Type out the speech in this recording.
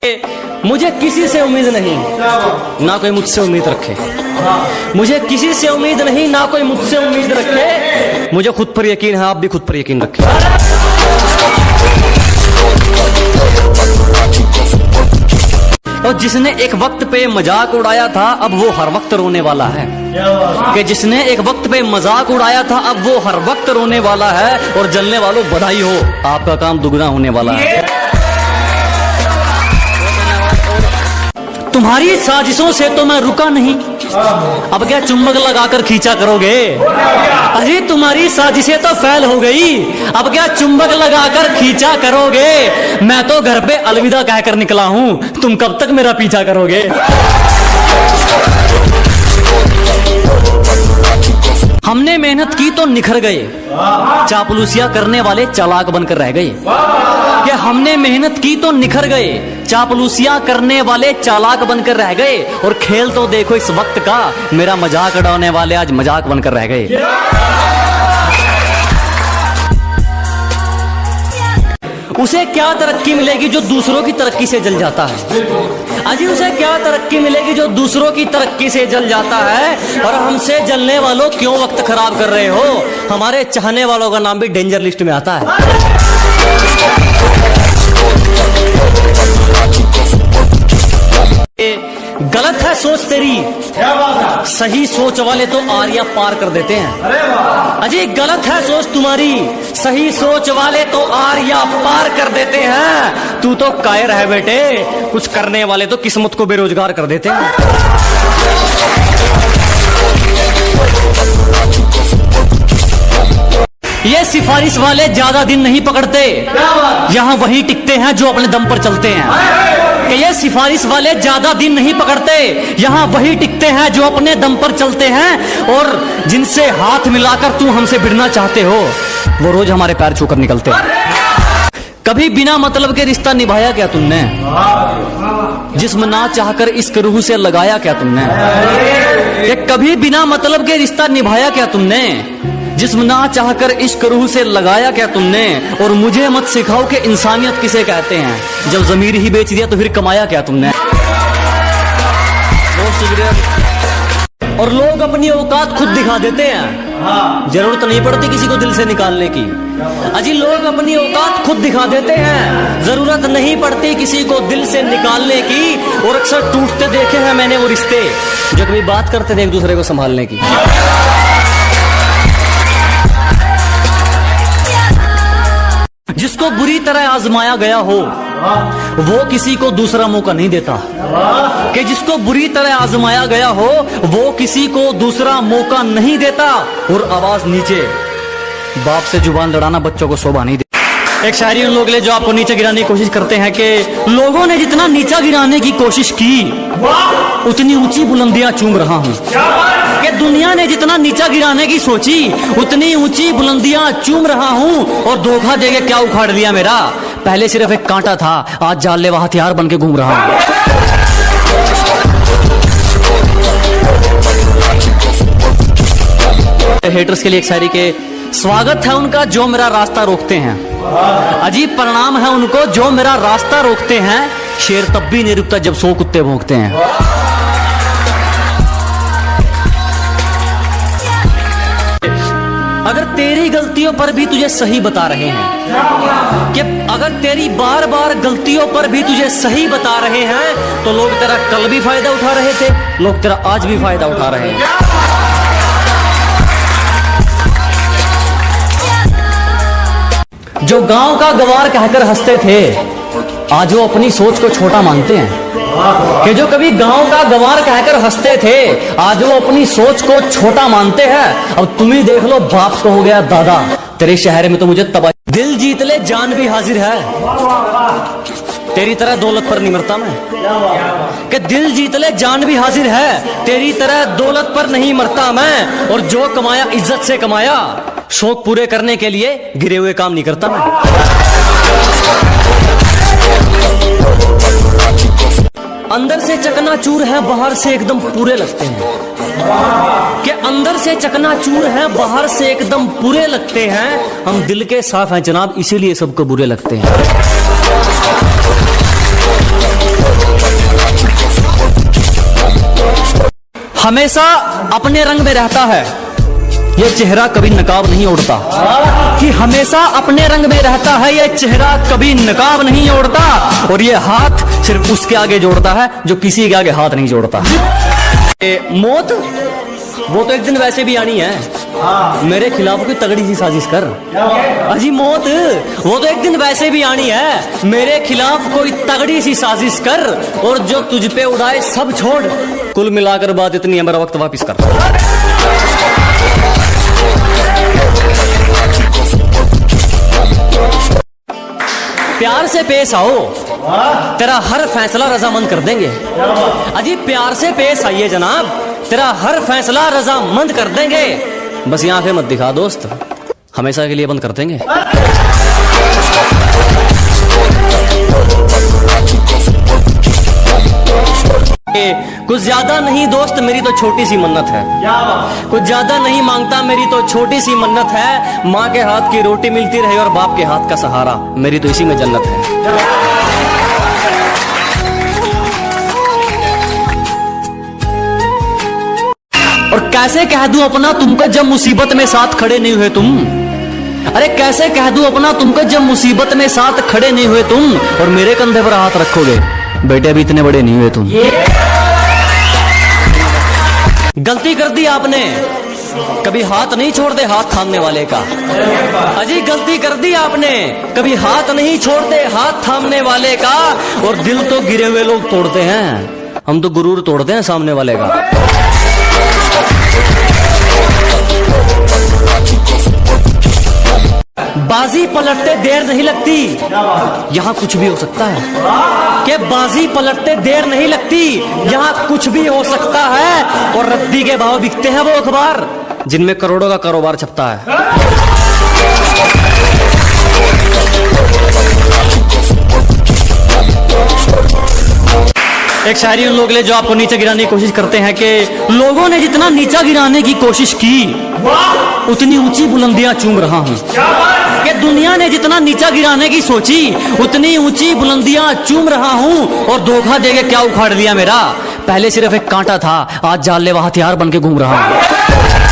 मुझे किसी से उम्मीद नहीं, ना कोई मुझसे उम्मीद रखे। मुझे किसी से उम्मीद नहीं, ना कोई मुझसे उम्मीद रखे। मुझे खुद पर यकीन है, आप भी खुद पर यकीन रखें। और जिसने एक वक्त पे मजाक उड़ाया था, अब वो हर वक्त रोने वाला है। कि जिसने एक वक्त पे मजाक उड़ाया था, अब वो हर वक्त रोने वाला है। और जलने वालों बधाई हो, आपका काम दुगना होने वाला है। तुम्हारी साजिशों से तो मैं रुका नहीं, अब क्या चुंबक लगाकर खींचा करोगे? अरे तुम्हारी साजिशें तो फैल हो गई, अब क्या चुंबक लगाकर खींचा करोगे? मैं तो घर पे अलविदा कहकर निकला हूं, तुम कब तक मेरा पीछा करोगे? हमने मेहनत की तो निखर गए, चापलूसियां करने वाले चालाक बनकर रह गए। कि हमने मेहनत की तो निखर गए, चापलूसियां करने वाले चालाक बनकर रह गए। और खेल तो देखो इस वक्त का, मेरा मजाक उड़ाने वाले आज मजाक बनकर रह गए। उसे क्या तरक्की मिलेगी जो दूसरों की तरक्की से जल जाता है? अजी उसे क्या तरक्की मिलेगी जो दूसरों की तरक्की से जल जाता है? और हमसे जलने वालों क्यों वक्त खराब कर रहे हो? हमारे चाहने वालों का नाम भी डेंजर लिस्ट में आता है। गलत है सोच तेरी, सही सोच वाले तो आरिया पार कर देते हैं। अजी गलत है सोच तुम्हारी, सही सोच वाले तो आरिया पार कर देते हैं। तू तो कायर है बेटे, कुछ करने वाले तो किस्मत को बेरोजगार कर देते हैं। ये सिफारिश वाले ज्यादा दिन नहीं पकड़ते, यहाँ वही टिकते हैं जो अपने दम पर चलते हैं। कि ये सिफारिश वाले ज्यादा दिन नहीं पकड़ते, यहाँ वही टिकते हैं जो अपने दम पर चलते हैं। और जिनसे हाथ मिलाकर तू हमसे भिड़ना चाहते हो, वो रोज हमारे पैर छूकर निकलते हैं। कभी बिना मतलब के रिश्ता निभाया क्या तुमने? जिस्म ना चाहकर इश्क रूह से लगाया क्या तुमने? कभी बिना मतलब के रिश्ता निभाया क्या तुमने? जिस्म ना चाहकर इश्क रूह से लगाया क्या तुमने? और मुझे मत सिखाओ कि इंसानियत किसे कहते हैं, जब ज़मीर ही बेच दिया तो फिर कमाया क्या तुमने? और लोग अपनी औकात खुद दिखा देते हैं, जरूरत नहीं पड़ती किसी को दिल से निकालने की। अजी लोग अपनी औकात खुद दिखा देते हैं, जरूरत नहीं पड़ती किसी को दिल से निकालने की। और अक्सर टूटते देखे हैं मैंने वो रिश्ते जो कभी बात करते थे एक दूसरे को संभालने की। जिसको बुरी तरह आजमाया गया हो, वो किसी को दूसरा मौका नहीं देता। कि जिसको बुरी तरह आजमाया गया हो, वो किसी को दूसरा मौका नहीं देता। और आवाज नीचे, बाप से जुबान लड़ाना बच्चों को शोभा नहीं देता। एक शायरी उन लोग ले जो आपको नीचे गिराने की कोशिश करते हैं कि लोगों ने जितना नीचा गिराने की कोशिश की, उतनी ऊंची बुलंदियां चूम रहा हूं। कि दुनिया ने जितना नीचा गिराने की सोची, उतनी ऊंची बुलंदियां चूम रहा हूं। और धोखा देके क्या उखाड़ लिया मेरा, पहले सिर्फ एक कांटा था, आज जानलेवा हथियार बन के घूम रहा हूं। हेटर्स के लिए एक शायरी के, स्वागत है उनका जो मेरा रास्ता रोकते हैं, अजीब परिणाम है उनको जो मेरा रास्ता रोकते हैं। शेर तब भी नहीं रुकता जब 100 कुत्ते भौंकते हैं। अगर तेरी गलतियों पर भी तुझे सही बता रहे हैं, कि अगर तेरी बार बार गलतियों पर भी तुझे सही बता रहे हैं, तो लोग तेरा कल भी फायदा उठा रहे थे, लोग तेरा आज भी फायदा उठा रहे हैं। जो गांव का गवार कहकर हंसते थे, आज वो अपनी सोच को छोटा मानते हैं। कि जो कभी गांव का गवार कहकर हंसते थे, आज वो अपनी सोच को छोटा मानते हैं। अब तुम ही देख लो, बाप को हो गया दादा, तेरे शहर में तो मुझे तबाही। दिल जीत ले जान भी हाजिर है, तेरी तरह दौलत पर नहीं मरता मैं। कि दिल जीत ले जान भी हाजिर है, तेरी तरह दौलत पर नहीं मरता मैं। और जो कमाया इज्जत से कमाया, शौक पूरे करने के लिए गिरे हुए काम नहीं करता मैं। अंदर से चकनाचूर है, बाहर से एकदम पूरे लगते हैं। कि अंदर से चकनाचूर है, बाहर से एकदम पूरे लगते हैं। हम दिल के साफ हैं जनाब, इसीलिए सबको बुरे लगते हैं। हमेशा अपने रंग में रहता है, ये चेहरा कभी नकाब नहीं ओढ़ता। कि हमेशा अपने रंग में रहता है, ये चेहरा कभी नकाब नहीं ओढ़ता। और ये हाथ सिर्फ उसके आगे जोड़ता है जो किसी के आगे हाथ नहीं जोड़ता। मौत वो तो एक दिन वैसे भी आनी है, मेरे खिलाफ कोई तगड़ी सी साजिश कर। अजी मौत वो तो एक दिन वैसे भी आनी है, मेरे खिलाफ कोई तगड़ी सी साजिश कर। और जो तुझ पे उड़ाए सब छोड़, कुल मिलाकर बात इतनी है, मेरा वक्त वापिस कर। प्यार से पेश आओ, तेरा हर फैसला रजामंद कर देंगे। अजी प्यार से पेश आइए जनाब, तेरा हर फैसला रजामंद कर देंगे। बस ये आंखें मत दिखा दोस्त, हमेशा के लिए बंद कर देंगे। कुछ ज्यादा नहीं दोस्त, मेरी तो छोटी सी मन्नत है। कुछ ज्यादा नहीं मांगता, मेरी तो छोटी सी मन्नत है। माँ के हाथ की रोटी मिलती रहे और बाप के हाथ का सहारा, मेरी तो इसी में जन्नत है। और कैसे कह दूं अपना तुमको जब मुसीबत में साथ खड़े नहीं हुए तुम। अरे कैसे कह दूं अपना तुमको जब मुसीबत में साथ खड़े नहीं हुए तुम। और मेरे कंधे पर हाथ रखोगे, बेटे अभी इतने बड़े नहीं हुए तुम। गलती कर दी आपने, कभी हाथ नहीं छोड़ते हाथ थामने वाले का। अजी गलती कर दी आपने, कभी हाथ नहीं छोड़ते हाथ थामने वाले का। और दिल तो गिरे हुए लोग तोड़ते हैं, हम तो गुरूर तोड़ते हैं सामने वाले का। बाजी पलटते देर नहीं लगती, यहाँ कुछ भी हो सकता है। कि बाजी पलटते देर नहीं लगती, यहाँ कुछ भी हो सकता है। और रद्दी के भाव बिकते हैं वो अखबार जिनमें करोड़ों का कारोबार छपता है। एक शायरी उन लोग ले जो आपको नीचे गिराने की कोशिश करते हैं कि लोगों ने जितना नीचा गिराने की कोशिश की, उतनी ऊंची बुलंदियां चूम रहा हूं। कि दुनिया ने जितना नीचा गिराने की सोची, उतनी ऊंची बुलंदियां चूम रहा हूं। और धोखा देके क्या उखाड़ लिया मेरा, पहले सिर्फ एक कांटा था, आज जानलेवा हथियार बन के घूम रहा हूं।